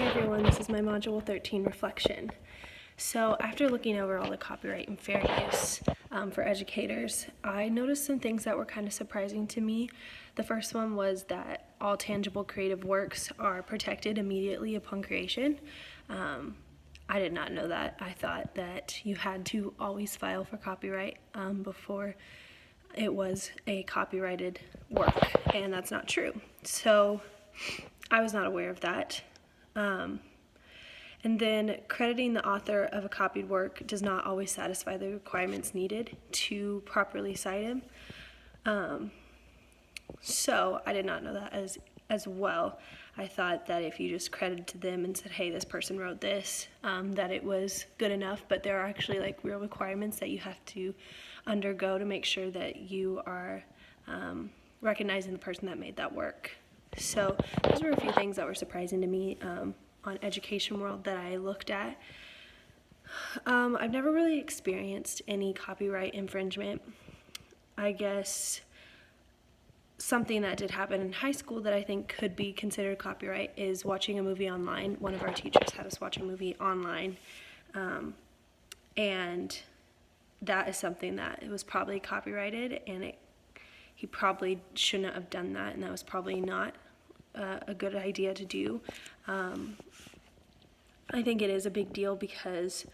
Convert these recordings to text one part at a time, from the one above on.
everyone, this is my Module 13 reflection. So after looking over all the copyright and fair use for educators, I noticed some things that were kind of surprising to me. The first one was that all tangible creative works are protected immediately upon creation. I did not know that. I thought that you had to always file for copyright before it was a copyrighted work, and that's not true. So I was not aware of that. And then crediting the author of a copied work does not always satisfy the requirements needed to properly cite him. So I did not know that as well. I thought that if you just credited to them and said, hey, this person wrote this, that it was good enough, but there are actually like real requirements that you have to undergo to make sure that you are recognizing the person that made that work. So those were a few things that were surprising to me on Education World that I looked at. I've never really experienced any copyright infringement. I guess something that did happen in high school that I think could be considered copyright is watching a movie online. One of our teachers had us watch a movie online, and that is something that it was probably copyrighted, and he probably shouldn't have done that, and that was probably not a good idea to do. I think it is a big deal because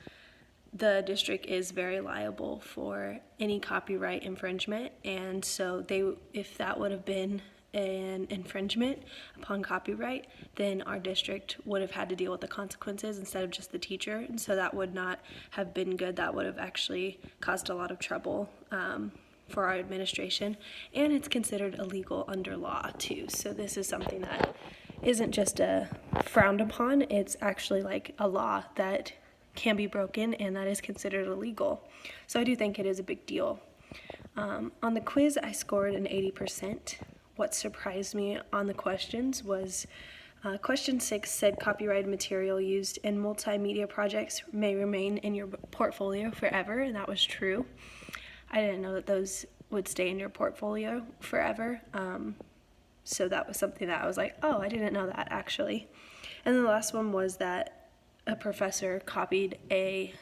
the district is very liable for any copyright infringement, and so if that would have been an infringement upon copyright, then our district would have had to deal with the consequences instead of just the teacher, and so that would not have been good. That would have actually caused a lot of trouble for our administration, and it's considered illegal under law too. So this is something that isn't just a frowned upon, it's actually like a law that can be broken and that is considered illegal. So I do think it is a big deal. On the quiz, I scored an 80%. What surprised me on the questions was question 6 said copyrighted material used in multimedia projects may remain in your portfolio forever, and that was true. I didn't know that those would stay in your portfolio forever. So that was something that I was like, oh, I didn't know that actually. And then the last one was that a professor copied a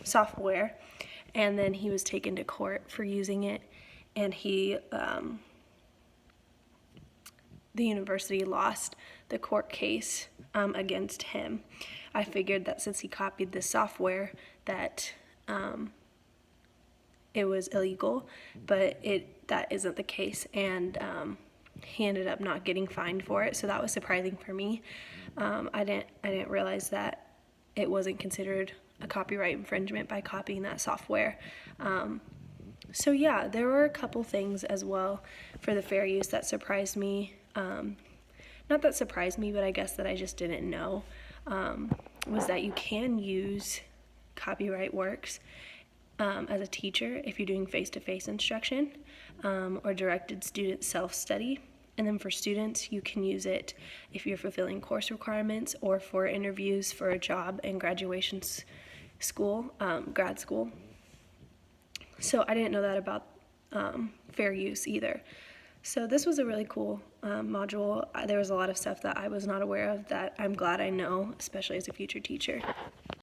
software and then he was taken to court for using it, and the university lost the court case against him. I figured that since he copied the software that it was illegal, but that isn't the case, and he ended up not getting fined for it, so that was surprising for me. I didn't realize that it wasn't considered a copyright infringement by copying that software. So yeah, there were a couple things as well for the fair use that surprised me. Not that surprised me, but I guess that I just didn't know, was that you can use copyright works as a teacher if you're doing face-to-face instruction or directed student self-study. And then for students, you can use it if you're fulfilling course requirements or for interviews for a job in graduation school, grad school. So I didn't know that about fair use either. So this was a really cool module. There was a lot of stuff that I was not aware of that I'm glad I know, especially as a future teacher.